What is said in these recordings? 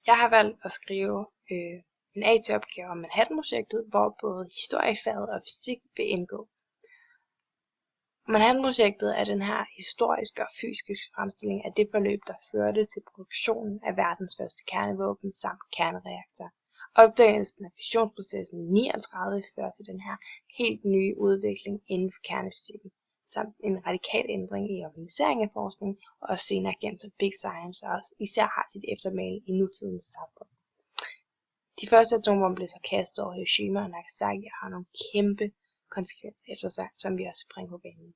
Jeg har valgt at skrive en AT-opgave om Manhattan-projektet, hvor både historiefaget og fysik vil indgå. Manhattan-projektet er den her historiske og fysiske fremstilling af det forløb, der førte til produktionen af verdens første kernevåben samt kernereaktor. Opdagelsen af fissionsprocessen i 39 fører til den her helt nye udvikling inden for kernefysikken, samt en radikal ændring i organisering af forskning, og også senere kendt som Big Science, og især har sit eftermæle i nutidens samfund. De første atombomber blev så kastet over Hiroshima og Nagasaki og har nogle kæmpe konsekvenser efter sig, som vi også bringer på banen.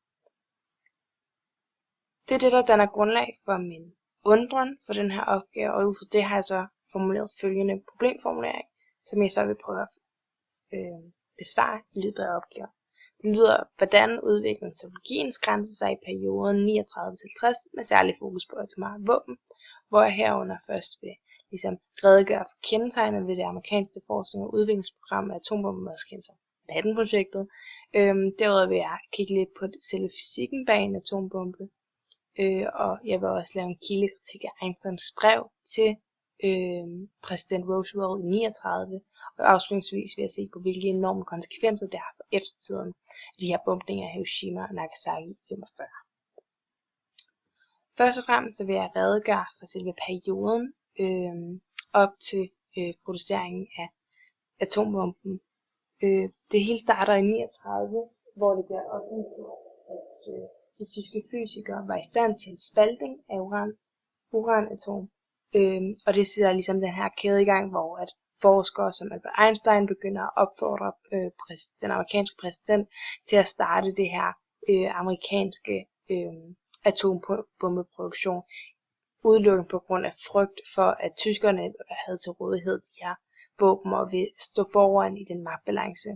Det er det, der danner grundlag for min undren for den her opgave, og ud fra det har jeg så formuleret følgende problemformulering, som jeg så vil prøve at besvare i løbet af opgaven. Det lyder, hvordan udviklingen teknologiens grænser sig i perioden 39-60 med særlig fokus på atomare våben, hvor jeg herunder først vil redegøre for kendetegnet ved det amerikanske forskning- og udviklingsprogram af atombomber, også kendt som Manhattan-projektet. Derudover vil jeg kigge lidt på selve fysikken bag en atombombe, og jeg vil også lave en kildekritik af Einsteins brev til præsident Roosevelt i 39, og afslutningsvis vil jeg se på, hvilke enorme konsekvenser det har for eftertiden af de her bombninger af Hiroshima og Nagasaki i 45. Først og fremmest så vil jeg redegøre for selve perioden op til produceringen af atombomben. Det hele starter i 39, hvor det bliver offentliggjort, at de tyske fysikere var i stand til en spaltning af uranatom. Og det sætter ligesom den her kæde i gang, hvor at forskere som Albert Einstein begynder at opfordre den amerikanske præsident til at starte det her amerikanske atombombeproduktion, udelukkende på grund af frygt for, at tyskerne havde til rådighed de her våben og vil stå foran i den magtbalance.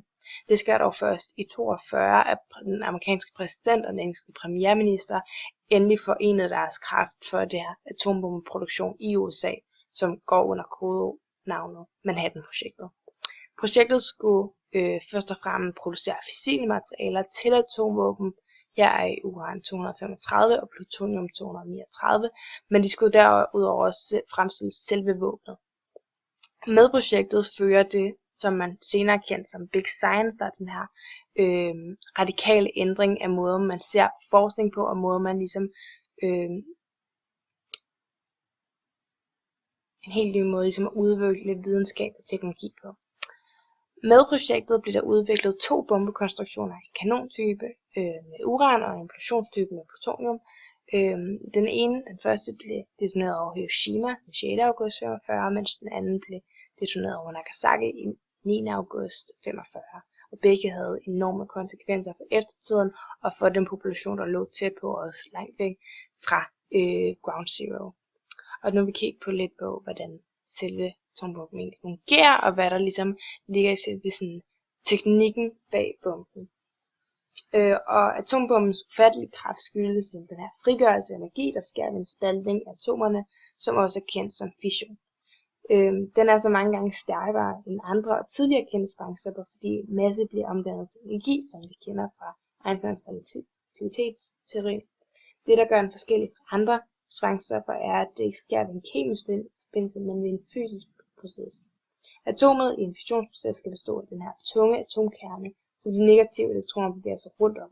Det sker dog først i 42, at den amerikanske præsident og den engelske premierminister endelig forenede deres kraft for det her atombombeproduktion i USA, som går under kodenavnet Manhattan-projektet. Projektet skulle først og fremmest producere fissile materialer til atomvåben, her er uran-235 og plutonium-239, men de skulle derudover også fremstille selve våbnet. Med projektet fører det, som man senere kendt som Big Science, der er den her radikale ændring af måden, man ser forskning på, og måden man ligesom en helt ny måde ligesom at udvikle videnskab og teknologi på. Med projektet blev der udviklet 2 bombekonstruktioner af kanontype med uran og en implosionstype med plutonium. Den første blev detoneret over Hiroshima den 6. august 45, mens den anden blev detoneret over Nagasaki i 9. august 45. Og begge havde enorme konsekvenser for eftertiden og for den population, der lå tæt på og langt væk fra Ground Zero. Og nu vil vi kigge på lidt på, hvordan selve atombomben egentlig fungerer, og hvad der ligesom ligger i selve sådan teknikken bag bomben. Og atombombens ufattelige kraft skyldes den her frigørelse af energi, der sker ved en spaltning af atomerne, som også er kendt som fission. Den er så mange gange stærkere end andre og tidligere kendte sprængstoffer, fordi masse bliver omdannet til energi, som vi kender fra Einsteins relativitetsteori. Det, der gør den forskellig fra andre sprængstoffer, er, at det ikke sker ved en kemisk forbindelse, men ved en fysisk proces. Atomet i en fissionsproces skal bestå af den her tunge atomkerne, som de negative elektroner bevæger sig rundt om.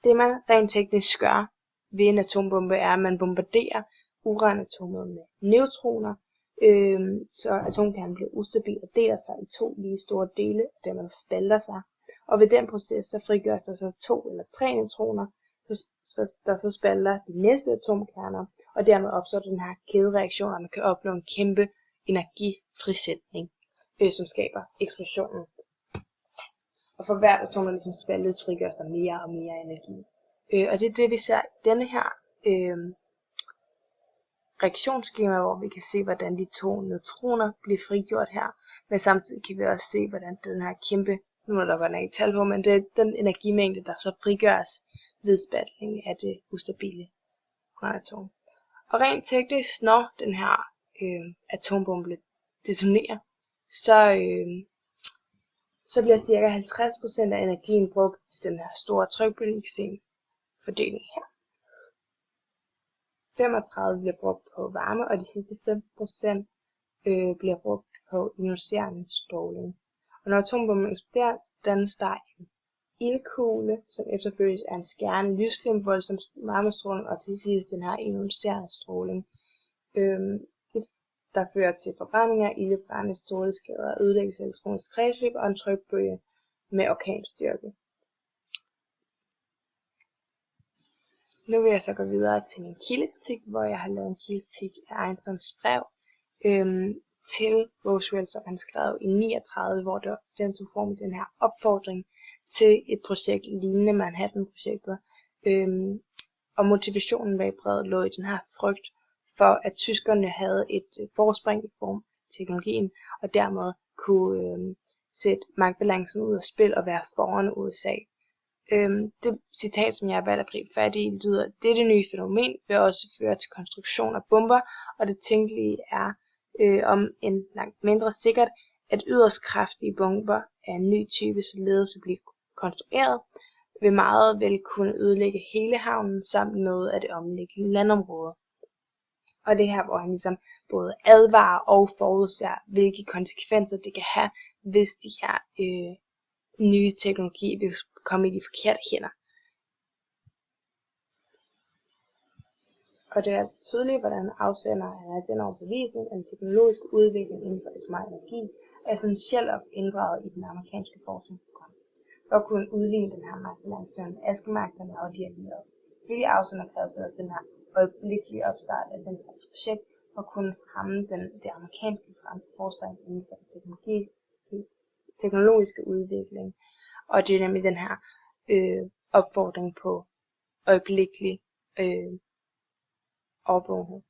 Det man rent teknisk gør ved en atombombe er, at man bombarderer uranatomet med neutroner, så atomkernen bliver ustabil og deler sig i 2 lige store dele, og dermed spalter sig. Og ved den proces så frigøres der så 2 eller 3 neutroner, der så spalter de næste atomkerner, og dermed opstår den her kædereaktion, og man kan opnå en kæmpe energifrisætning, som skaber eksplosionen. Og for hvert atom, der ligesom spaltes, frigøres der mere og mere energi. Og det er det, vi ser i denne her reaktionsskema, hvor vi kan se, hvordan de 2 neutroner bliver frigjort her, men samtidig kan vi også se, hvordan den her kæmpe, nu er der godt ikke tal på, men det er den energimængde, der så frigøres ved spaltning af det ustabile uranatom. Og rent teknisk, når den her atombombe detonerer, så bliver ca. 50% af energien brugt til den her store trykbølgefordeling her. 35% bliver brugt på varme, og de sidste 15% bliver brugt på ioniserende stråling. Og når atombomben eksploderer, dannes der en ildkugle, som efterfølges af en skærende lysglimt, voldsom varmestråling og til sidst den her ioniserende stråling. Der fører til forbrændinger, ildebrænde, stråleskader, ødelæggelse af elektronisk kredsløb og en trykbølge med orkanstyrke. Nu vil jeg så gå videre til min kildekritik, hvor jeg har lavet en kildekritik af Einsteins brev til Roosevelt, som han skrev i 39, hvor den tog form i den her opfordring til et projekt lignende Manhattan-projektet. Og motivationen bag brevet lå i den her frygt for, at tyskerne havde et forspring i form af teknologien, og dermed kunne sætte magtbalancen ud af spil og være foran USA. Det citat, som jeg har valgt at gribe fat i, lyder: dette nye fænomen vil også føre til konstruktion af bomber, og det tænkelige er, om en langt mindre sikkert, at yderst kraftige bomber af en ny type, således vil blive konstrueret, vil meget vel kunne ødelægge hele havnen samt noget af det omliggende landområde. Og det her, hvor han ligesom både advarer og forudser, hvilke konsekvenser det kan have, hvis de her nye teknologi vil komme i de forkerte hænder. Og det er altså tydeligt, hvordan afsenderen af den overbevisning, at den teknologiske udvikling inden for atomar energi er essentielt inddraget i den amerikanske forskningsprogram. For at kunne udligne den her magtbalance mellem askemagterne og de allierede. Ifølge afsender kræves det også den her øjeblikkelige opstart af den slags projekt for at kunne fremme det amerikanske forspring inden for den teknologiske udvikling. Og det er nemlig den her opfordring på øjeblikkelig overvågenhed.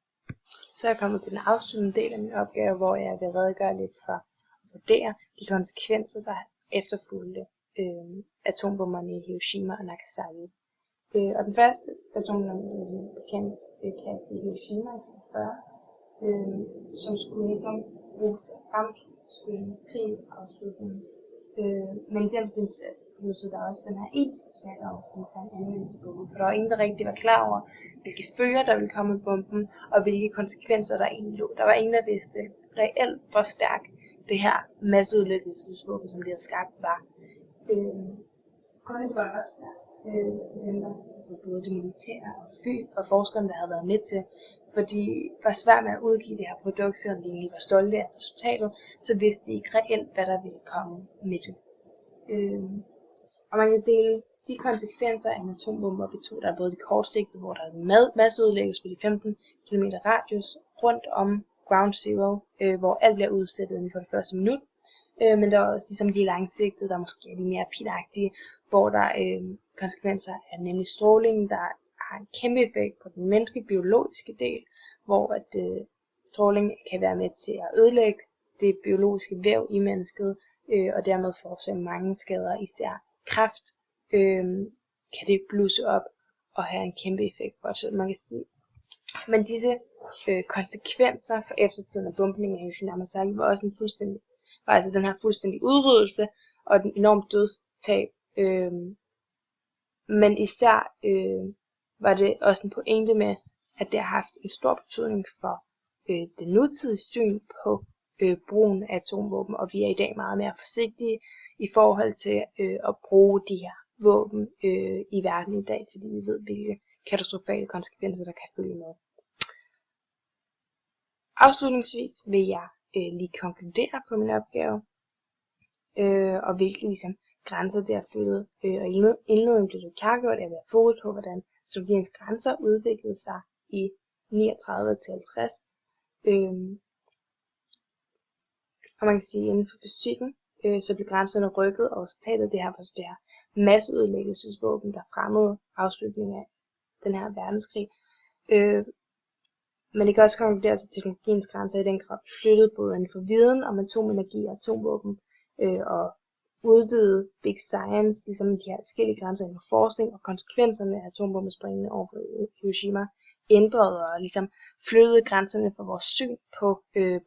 Så er jeg kommet til den afsluttende del af min opgave, hvor jeg vil redegøre lidt for at vurdere de konsekvenser, der efterfulgte atombomberne i Hiroshima og Nagasaki. Og den første atombombe, som kastet i Hiroshima i 1940, som skulle ligesom bruges til at fremskynde krigens afslutning. Men i den forbindelse blev der også den her etiske debat om en anvendelse af bomben, for der var ingen, der rigtig var klar over, hvilke følger der ville komme med bomben, og hvilke konsekvenser der egentlig lå. Der var ingen, der vidste reelt, hvor stærk det her masseudlæggelsesvåben, som det havde skabt, var. Og det var også for dem, der både det militære og forskerne, der havde været med til, fordi det var svært med at udgive det her produkt, selvom de egentlig var stolte af resultatet, så vidste de ikke reelt, hvad der ville komme med det. Og man kan dele de konsekvenser af en atombombe op i to. Der er både de kortsigtede, hvor der er masseudlæggelse på de 15 km radius rundt om Ground Zero, hvor alt bliver udslettet inden for det første minut. Men der er også ligesom de langsigtede, der måske er de mere pinagtige, hvor der konsekvenser er nemlig strålingen, der har en kæmpe effekt på den menneskelige biologiske del, hvor at stråling kan være med til at ødelægge det biologiske væv i mennesket, og dermed forårsage mange skader, især kræft, kan det blusse op og have en kæmpe effekt for os, man kan sige. Men disse konsekvenser for eftertiden af bombningen af Hiroshima og Nagasaki var også den her fuldstændig udryddelse og den enormt dødstab. Men især var det også en pointe med, at det har haft en stor betydning for det nutidige syn på brugen af atomvåben, og vi er i dag meget mere forsigtige i forhold til at bruge de her våben i verden i dag, fordi vi ved, hvilke katastrofale konsekvenser der kan følge med. Afslutningsvis vil jeg lige konkludere på min opgave, og hvilke ligesom grænser det har flyttet. Og i indledningen blev det klargjort, at jeg vil have fokus på, hvordan teknologiens grænser udviklede sig i 39 til 50. Og man kan sige, at inden for fysikken, så blev grænserne rykket, og resultatet det her var det her masseødelæggelsesvåben, der fremmede afslutningen af den her verdenskrig. Men det kan også konkluderes, at teknologiens grænser i den grad flyttede både inden for viden om atomenergi og atomvåben, og udvidede big science, ligesom de her forskellige grænser inden for forskning, og konsekvenserne af atombombesprængningen over for Hiroshima ændrede og ligesom flyttede grænserne for vores syn på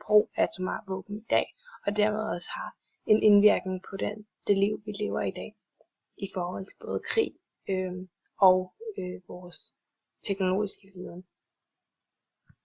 brug af atomvåben i dag, og dermed også har en indvirkning på det liv, vi lever i dag, i forhold til både krig og vores teknologiske viden.